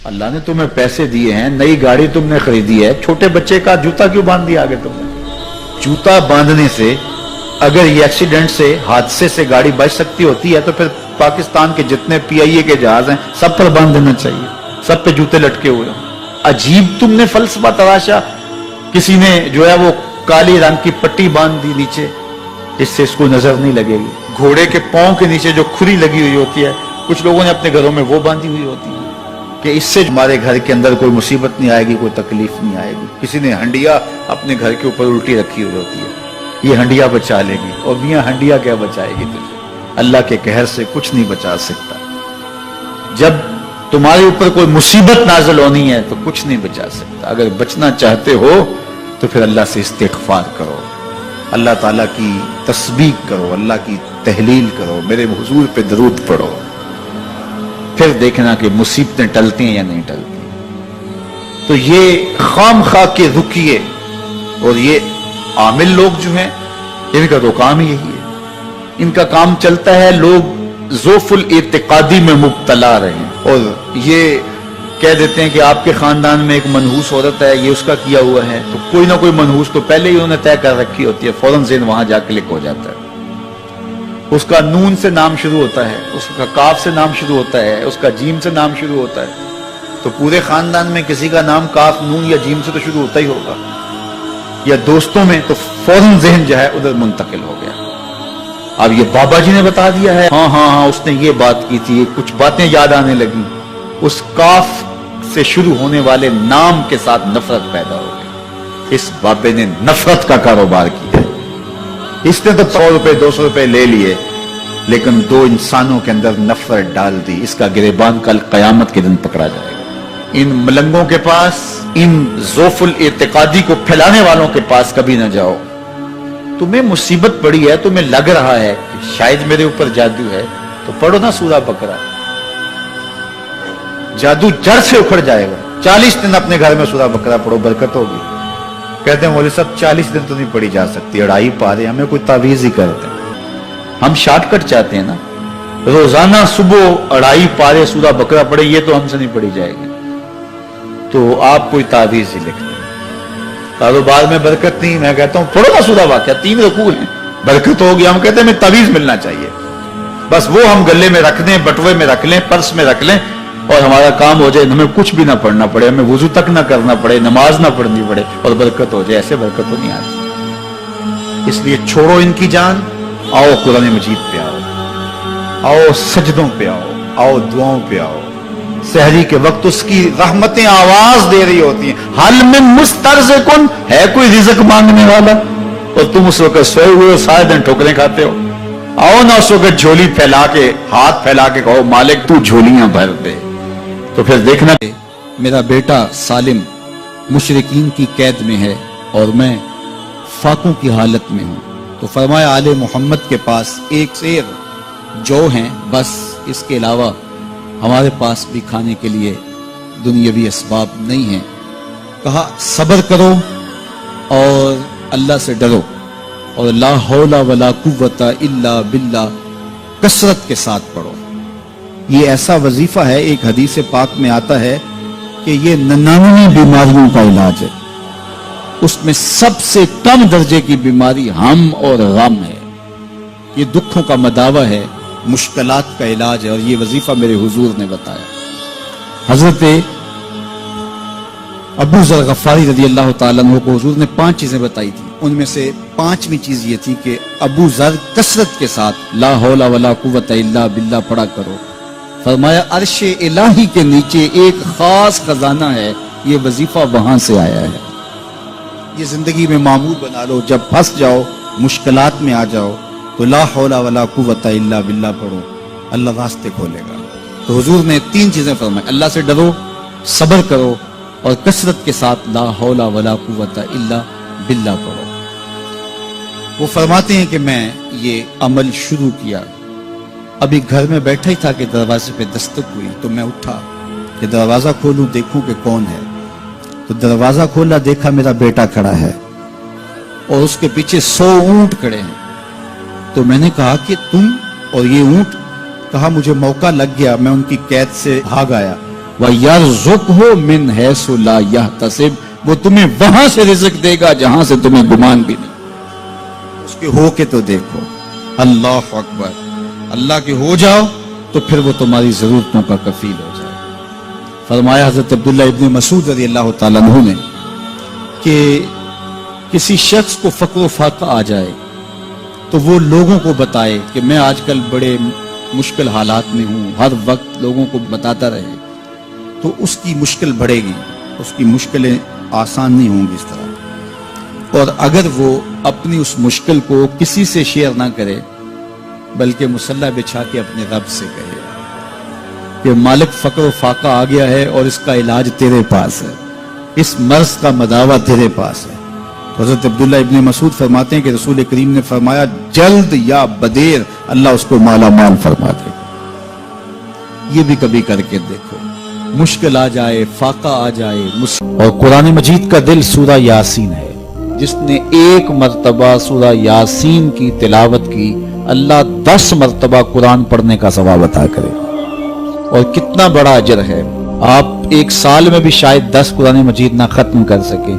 اللہ نے تمہیں پیسے دیے ہیں, نئی گاڑی تم نے خریدی ہے, چھوٹے بچے کا جوتا کیوں باندھ دیا آگے تم نے؟ جوتا باندھنے سے اگر یہ ایکسیڈنٹ سے, حادثے سے گاڑی بچ سکتی ہوتی ہے تو پھر پاکستان کے جتنے پی آئی اے کے جہاز ہیں سب پر باندھ دینا چاہیے, سب پہ جوتے لٹکے ہوئے ہوں. عجیب تم نے فلسفہ تراشا. کسی نے جو ہے وہ کالی رنگ کی پٹی باندھ دی نیچے, اس سے اس کو نظر نہیں لگے گی. گھوڑے کے پاؤں کے نیچے جو کھری لگی ہوئی ہوتی ہے, کچھ لوگوں نے اپنے گھروں میں وہ باندھی ہوئی ہوتی ہے کہ اس سے ہمارے گھر کے اندر کوئی مصیبت نہیں آئے گی, کوئی تکلیف نہیں آئے گی. کسی نے ہنڈیا اپنے گھر کے اوپر الٹی رکھی ہوئی ہوتی ہے, یہ ہنڈیا بچا لے گی. اور میاں ہنڈیا کیا بچائے گی تجھے؟ اللہ کے قہر سے کچھ نہیں بچا سکتا. جب تمہارے اوپر کوئی مصیبت نازل ہونی ہے تو کچھ نہیں بچا سکتا. اگر بچنا چاہتے ہو تو پھر اللہ سے استغفار کرو, اللہ تعالیٰ کی تسبیح کرو, اللہ کی تحلیل کرو, میرے حضور پہ درود پڑھو, پھر دیکھنا کہ مصیبتیں ٹلتی ہیں یا نہیں ٹلتی. تو یہ خام خواہ کے رکیے, اور یہ عامل لوگ جو ہیں ان کا تو کام ہی یہی ہے. ان کا کام چلتا ہے لوگ ذوف الاعتقادی میں مبتلا رہے, اور یہ کہہ دیتے ہیں کہ آپ کے خاندان میں ایک منحوس عورت ہے, یہ اس کا کیا ہوا ہے, تو کوئی نہ کوئی منحوس تو پہلے ہی انہوں نے طے کر رکھی ہوتی ہے, فوراً ذہن وہاں جا کلک ہو جاتا ہے. اس کا نون سے نام شروع ہوتا ہے, اس کا کاف سے نام شروع ہوتا ہے, اس کا جیم سے نام شروع ہوتا ہے, تو پورے خاندان میں کسی کا نام کاف, نون یا جیم سے تو شروع ہوتا ہی ہوگا, یا دوستوں میں, تو فوراً ذہن جو ہے ادھر منتقل ہو گیا. اب یہ بابا جی نے بتا دیا ہے, ہاں ہاں ہاں اس نے یہ بات کی تھی, کچھ باتیں یاد آنے لگی. اس کاف سے شروع ہونے والے نام کے ساتھ نفرت پیدا ہو گئی. اس بابے نے نفرت کا کاروبار کیا. اس نے تو 100 روپے 200 روپے لے لیے, لیکن 2 انسانوں کے اندر نفرت ڈال دی. اس کا گریبان کل قیامت کے دن پکڑا جائے گا. ان ملنگوں کے پاس, ان ذوف الاعتقادی کو پھیلانے والوں کے پاس کبھی نہ جاؤ. تمہیں مصیبت پڑی ہے, تمہیں لگ رہا ہے کہ شاید میرے اوپر جادو ہے, تو پڑھو نا سورہ بقرہ, جادو جڑ سے اکھڑ جائے گا. 40 دن اپنے گھر میں سورہ بقرہ پڑھو, برکت ہوگی. کہتے ہیں مولوی صاحب 40 دن تو نہیں پڑھی جا سکتی, 2.5 پارے, ہمیں کوئی تعویذ ہی کرتے ہیں. ہم شارٹ کٹ چاہتے ہیں نا, روزانہ صبح 2.5 پارے سورہ بقرہ پڑھے, یہ تو ہم سے نہیں پڑھی جائے گی. تو آپ کوئی تعویذ ہی لکھتے ہیں. کاروبار میں برکت نہیں, میں کہتا ہوں پڑھو نا سورہ واقعہ, 3 رکوع ہیں, برکت ہوگی. ہم کہتے ہیں ہمیں تعویذ ملنا چاہیے, بس وہ ہم گلے میں رکھ دیں, بٹوے میں رکھ لیں, پرس میں رکھ لیں, اور ہمارا کام ہو جائے, ہمیں کچھ بھی نہ پڑھنا پڑے, ہمیں وضو تک نہ کرنا پڑے, نماز نہ پڑھنی پڑے, اور برکت ہو جائے. ایسے برکت تو نہیں آتی. اس لیے چھوڑو ان کی جان, آؤ قرآن مجید پہ آؤ, آؤ سجدوں پہ آؤ, آؤ دعاؤں پہ آؤ. سحری کے وقت اس کی رحمتیں آواز دے رہی ہوتی ہیں, حل من مسترزقن, ہے کوئی رزق مانگنے والا, اور تم اس وقت سوئے ہوئے ہو, سارے دن ٹھوکریں کھاتے ہو. آؤ نا اس وقت جھولی پھیلا کے, ہاتھ پھیلا کے کہو مالک تو جھولیاں بھر دے. تو پھر دیکھنا میرا بیٹا سالم مشرکین کی قید میں ہے اور میں فاقوں کی حالت میں ہوں. تو فرمایا آل محمد کے پاس ایک سیر جو ہیں, بس اس کے علاوہ ہمارے پاس بھی کھانے کے لیے دنیاوی اسباب نہیں ہیں. کہا صبر کرو اور اللہ سے ڈرو, اور لا حول ولا قوت الا باللہ کثرت کے ساتھ پڑھو. یہ ایسا وظیفہ ہے, ایک حدیث پاک میں آتا ہے کہ یہ 99 بیماریوں کا علاج ہے. اس میں سب سے کم درجے کی بیماری ہم اور غم ہے. یہ دکھوں کا مداوع ہے, مشکلات کا علاج ہے, اور یہ وظیفہ میرے حضور نے بتایا. حضرت ابو ذر غفاری رضی اللہ تعالیٰ عنہ کو حضور نے 5 چیزیں بتائی تھی. ان میں سے 5ویں چیز یہ تھی کہ ابو ذر کثرت کے ساتھ لا حول ولا قوت الا باللہ پڑھا کرو. فرمایا عرش الہی کے نیچے ایک خاص خزانہ ہے, یہ وظیفہ وہاں سے آیا ہے. یہ زندگی میں معمول بنا لو, جب پھنس جاؤ, مشکلات میں آ جاؤ, تو لا حول ولا قوت الا باللہ پڑھو, اللہ راستے کھولے گا. تو حضور نے 3 چیزیں فرمائی, اللہ سے ڈرو, صبر کرو, اور کثرت کے ساتھ لا حول ولا قوت الا باللہ پڑھو. وہ فرماتے ہیں کہ میں یہ عمل شروع کیا, ابھی گھر میں بیٹھا ہی تھا کہ دروازے پہ دستک ہوئی. تو میں اٹھا کہ دروازہ کھولوں, دیکھوں کہ کون ہے. تو دروازہ کھولا, دیکھا میرا بیٹا کھڑا ہے, اور اس کے پیچھے 100 اونٹ کھڑے ہیں. تو میں نے کہا کہ تم اور یہ اونٹ؟ کہا مجھے موقع لگ گیا, میں ان کی قید سے بھاگ آیا. وَيَرْزُقْهُ مِنْ حَيْثُ لَا يَحْتَسِبُ، وہ تمہیں وہاں سے رزق دے گا جہاں سے تمہیں گمان بھی نہیں۔ اس کے ہو کے تو دیکھو، اللہ اکبر، اللہ کے ہو جاؤ تو پھر وہ تمہاری ضرورتوں کا کفیل ہو جائے۔ فرمایا حضرت عبداللہ ابن مسعود رضی اللہ تعالیٰ عنہ نے کہ کسی شخص کو فقر و فاقہ آ جائے تو وہ لوگوں کو بتائے کہ میں آج کل بڑے مشکل حالات میں ہوں، ہر وقت لوگوں کو بتاتا رہے تو اس کی مشکل بڑھے گی، اس کی مشکلیں آسان نہیں ہوں گی اس طرح۔ اور اگر وہ اپنی اس مشکل کو کسی سے شیئر نہ کرے بلکہ مصلی بچھا کے اپنے رب سے کہے کہ مالک فقر و فاقہ آ گیا ہے اور اس کا علاج تیرے پاس ہے، اس مرض کا مداوع تیرے پاس ہے۔ تو حضرت عبداللہ ابن مسعود فرماتے ہیں کہ رسول کریم نے فرمایا جلد یا بدیر اللہ اس کو مالا مال فرما دے گا۔ یہ بھی کبھی کر کے دیکھو، مشکل آ جائے، فاقہ آ جائے۔ اور قرآن مجید کا دل سورہ یاسین ہے، جس نے ایک مرتبہ سورہ یاسین کی تلاوت کی اللہ 10 مرتبہ قرآن پڑھنے کا ثواب عطا کرے۔ اور کتنا بڑا اجر ہے، آپ ایک سال میں بھی شاید 10 قرآن مجید نہ ختم کر سکے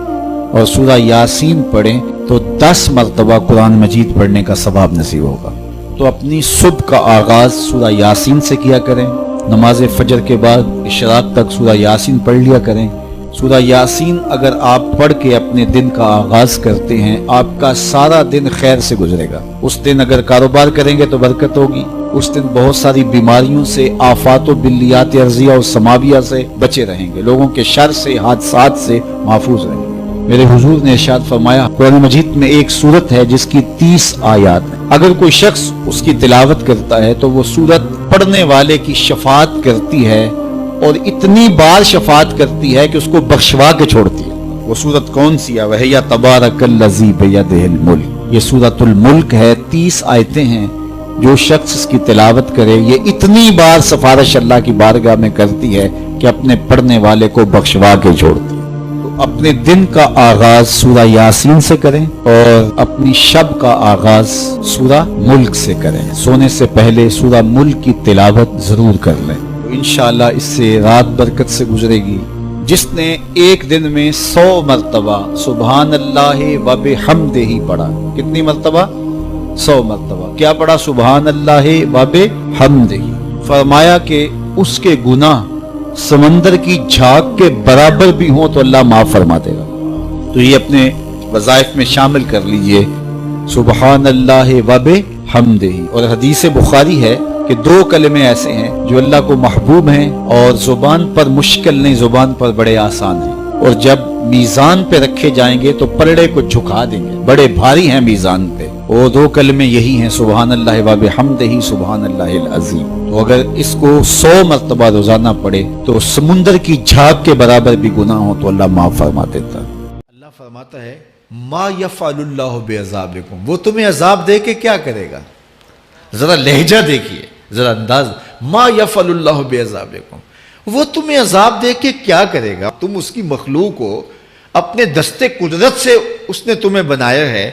اور سورہ یاسین پڑھیں تو 10 مرتبہ قرآن مجید پڑھنے کا ثواب نصیب ہوگا۔ تو اپنی صبح کا آغاز سورہ یاسین سے کیا کریں، نماز فجر کے بعد اشراق تک سورہ یاسین پڑھ لیا کریں۔ سورہ یاسین اگر آپ پڑھ کے اپنے دن کا آغاز کرتے ہیں، آپ کا سارا دن خیر سے گزرے گا۔ اس دن اگر کاروبار کریں گے تو برکت ہوگی، اس دن بہت ساری بیماریوں سے، آفات و بلیات ارضیہ و سماویہ سے بچے رہیں گے، لوگوں کے شر سے، حادثات سے محفوظ رہیں گے۔ میرے حضور نے ارشاد فرمایا قرآن مجید میں ایک سورت ہے جس کی 30 آیات ہیں، اگر کوئی شخص اس کی تلاوت کرتا ہے تو وہ سورت پڑھنے والے کی شفاعت کرتی ہے، اور اتنی بار شفاعت کرتی ہے کہ اس کو بخشوا کے چھوڑتی ہے۔ وہ سورت کون سی ہے؟ وَهِيَ تَبَارَكَ الَّذِي بِيَدِهِ الْمُلْكُ، یہ سورۃ الملک ہے، 30 آیتیں ہیں۔ جو شخص اس کی تلاوت کرے یہ اتنی بار سفارش اللہ کی بارگاہ میں کرتی ہے کہ اپنے پڑھنے والے کو بخشوا کے چھوڑتی ہے۔ تو اپنے دن کا آغاز سورہ یاسین سے کریں اور اپنی شب کا آغاز سورہ ملک سے کریں۔ سونے سے پہلے سورہ ملک کی تلاوت ضرور کر لیں، انشاءاللہ اس سے رات برکت سے گزرے گی۔ جس نے ایک دن میں 100 مرتبہ سبحان اللہ و بحمدہ پڑھا، کتنی مرتبہ؟ 100 مرتبہ کیا پڑھا؟ سبحان اللہ و بحمدہ، فرمایا کہ اس کے گناہ سمندر کی جھاگ کے برابر بھی ہوں تو اللہ معاف فرما دے گا۔ تو یہ اپنے وظائف میں شامل کر لیجئے، سبحان اللہ و بحمدہ۔ اور حدیث بخاری ہے کہ 2 کلمے ایسے ہیں جو اللہ کو محبوب ہیں اور زبان پر مشکل نہیں، زبان پر بڑے آسان ہیں، اور جب میزان پہ رکھے جائیں گے تو پلڑے کو جھکا دیں گے، بڑے بھاری ہیں میزان پہ۔ وہ 2 کلمے یہی ہیں، سبحان اللہ و بحمدہ، سبحان اللہ العظیم۔ تو اگر اس کو 100 مرتبہ روزانہ پڑھے تو سمندر کی جھاگ کے برابر بھی گناہ ہو تو اللہ معاف فرما دیتا ہے۔ اللہ فرماتا ہے ما یفعل اللہ بعذابکم، وہ تمہیں عذاب دے کے کیا کرے گا؟ ذرا لہجہ دیکھیے، ذرا انداز، ما یفعل اللہ بعذابکم، وہ تمہیں عذاب دے کے کیا کرے گا؟ تم اس کی مخلوق ہو، اپنے دستے قدرت سے اس نے تمہیں بنایا ہے،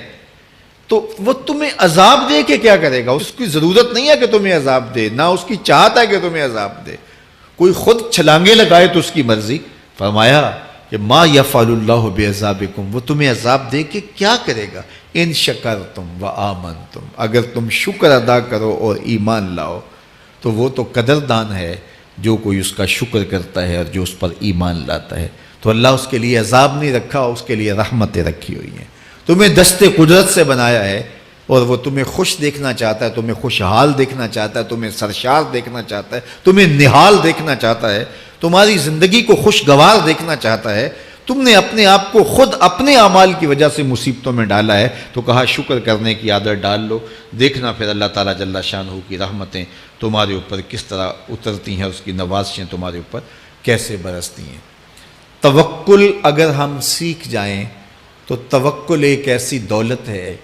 تو وہ تمہیں عذاب دے کے کیا کرے گا؟ اس کی ضرورت نہیں ہے کہ تمہیں عذاب دے، نہ اس کی چاہت ہے کہ تمہیں عذاب دے، کوئی خود چھلانگے لگائے تو اس کی مرضی۔ فرمایا کہ ما یفعل اللہ بعذابکم، وہ تمہیں عذاب دے کے کیا کرے گا؟ ان شکرتم و آمنتم، اگر تم شکر ادا کرو اور ایمان لاؤ تو وہ تو قدردان ہے جو کوئی اس کا شکر کرتا ہے اور جو اس پر ایمان لاتا ہے۔ تو اللہ اس کے لیے عذاب نہیں رکھا، اس کے لیے رحمتیں رکھی ہوئی ہیں۔ تمہیں دستے قدرت سے بنایا ہے اور وہ تمہیں خوش دیکھنا چاہتا ہے، تمہیں خوشحال دیکھنا چاہتا ہے، تمہیں سرشار دیکھنا چاہتا ہے، تمہیں نہال دیکھنا چاہتا ہے، تمہاری زندگی کو خوشگوار دیکھنا چاہتا ہے۔ تم نے اپنے آپ کو خود اپنے اعمال کی وجہ سے مصیبتوں میں ڈالا ہے، تو کہا شکر کرنے کی عادت ڈال لو، دیکھنا پھر اللہ تعالیٰ جل شانہ کی رحمتیں تمہارے اوپر کس طرح اترتی ہیں، اس کی نوازشیں تمہارے اوپر کیسے برستی ہیں۔ توکل اگر ہم سیکھ جائیں تو توکل ایک ایسی دولت ہے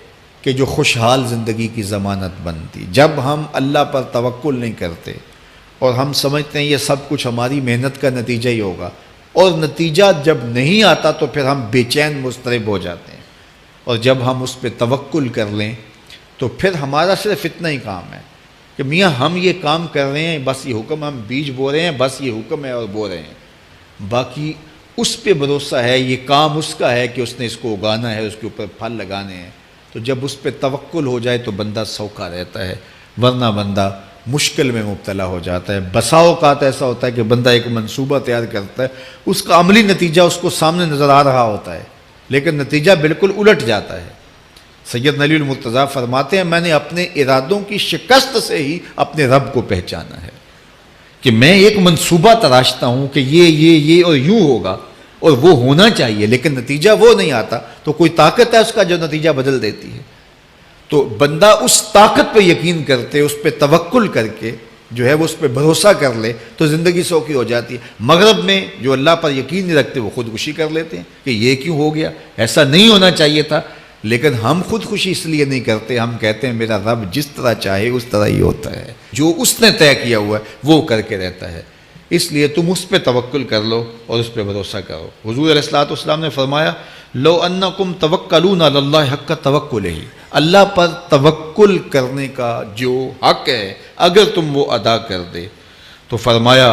کہ جو خوشحال زندگی کی ضمانت بنتی۔ جب ہم اللہ پر توکل نہیں کرتے اور ہم سمجھتے ہیں یہ سب کچھ ہماری محنت کا نتیجہ ہی ہوگا، اور نتیجہ جب نہیں آتا تو پھر ہم بے چین مضطرب ہو جاتے ہیں، اور جب ہم اس پہ توکل کر لیں تو پھر ہمارا صرف اتنا ہی کام ہے کہ میاں ہم یہ کام کر رہے ہیں، بس یہ حکم، ہم بیج بو رہے ہیں، بس یہ حکم ہے اور بو رہے ہیں، باقی اس پہ بھروسہ ہے، یہ کام اس کا ہے کہ اس نے اس کو اگانا ہے، اس کے اوپر پھل لگانے ہیں۔ تو جب اس پہ توکل ہو جائے تو بندہ سوکھا رہتا ہے، ورنہ بندہ مشکل میں مبتلا ہو جاتا ہے۔ بسا اوقات ایسا ہوتا ہے کہ بندہ ایک منصوبہ تیار کرتا ہے، اس کا عملی نتیجہ اس کو سامنے نظر آ رہا ہوتا ہے، لیکن نتیجہ بالکل الٹ جاتا ہے۔ سید علی المرتضیٰ فرماتے ہیں میں نے اپنے ارادوں کی شکست سے ہی اپنے رب کو پہچانا ہے، کہ میں ایک منصوبہ تراشتا ہوں کہ یہ اور یوں ہوگا اور وہ ہونا چاہیے، لیکن نتیجہ وہ نہیں آتا، تو کوئی طاقت ہے اس کا جو نتیجہ بدل دیتی ہے۔ تو بندہ اس طاقت پہ یقین کرتے، اس پہ توکل کر کے جو ہے وہ اس پہ بھروسہ کر لے تو زندگی سوکھی ہو جاتی ہے۔ مغرب میں جو اللہ پر یقین نہیں رکھتے وہ خودکشی کر لیتے ہیں کہ یہ کیوں ہو گیا، ایسا نہیں ہونا چاہیے تھا، لیکن ہم خودکشی اس لیے نہیں کرتے، ہم کہتے ہیں میرا رب جس طرح چاہے اس طرح ہی ہوتا ہے، جو اس نے طے کیا ہوا ہے وہ کر کے رہتا ہے، اس لیے تم اس پہ توکل کر لو اور اس پہ بھروسہ کرو۔ حضور علیہ الصلوۃ والسلام نے فرمایا لو انکم توکلون علی اللہ حق توکلہ، اللہ پر توکل کرنے کا جو حق ہے اگر تم وہ ادا کر دے تو فرمایا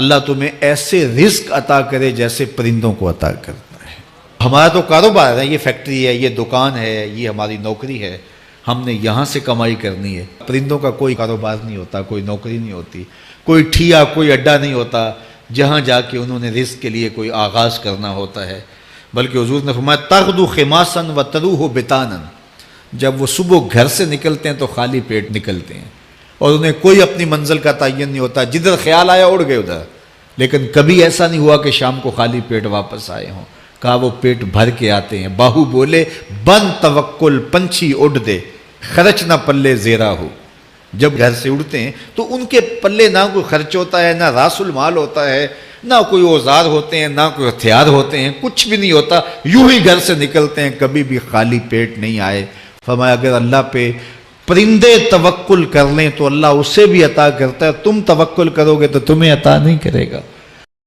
اللہ تمہیں ایسے رزق عطا کرے جیسے پرندوں کو عطا کرتا ہے۔ ہمارا تو کاروبار ہے، یہ فیکٹری ہے، یہ دکان ہے، یہ ہماری نوکری ہے، ہم نے یہاں سے کمائی کرنی ہے۔ پرندوں کا کوئی کاروبار نہیں ہوتا، کوئی نوکری نہیں ہوتی، کوئی ٹھیا، کوئی اڈا نہیں ہوتا جہاں جا کے انہوں نے رزق کے لیے کوئی آغاز کرنا ہوتا ہے، بلکہ حضور نے فرمایا تغدو خماسا وتروح بطانا، جب وہ صبح گھر سے نکلتے ہیں تو خالی پیٹ نکلتے ہیں اور انہیں کوئی اپنی منزل کا تعین نہیں ہوتا، جدھر خیال آیا اڑ گئے ادھر، لیکن کبھی ایسا نہیں ہوا کہ شام کو خالی پیٹ واپس آئے ہوں، کہا وہ پیٹ بھر کے آتے ہیں۔ باہو بولے بن توکل پنچھی اڑ دے، خرچ نہ پلے زیرا ہو، جب گھر سے اڑتے ہیں تو ان کے پلے نہ کوئی خرچ ہوتا ہے، نہ راس المال ہوتا ہے، نہ کوئی اوزار ہوتے ہیں، نہ کوئی ہتھیار ہوتے ہیں، کچھ بھی نہیں ہوتا، یوں ہی گھر سے نکلتے ہیں، کبھی بھی خالی پیٹ نہیں آئے۔ فرمایا اگر اللہ پہ پرندے توکل کر لیں تو اللہ اسے بھی عطا کرتا ہے، تم توکل کرو گے تو تمہیں عطا نہیں کرے گا۔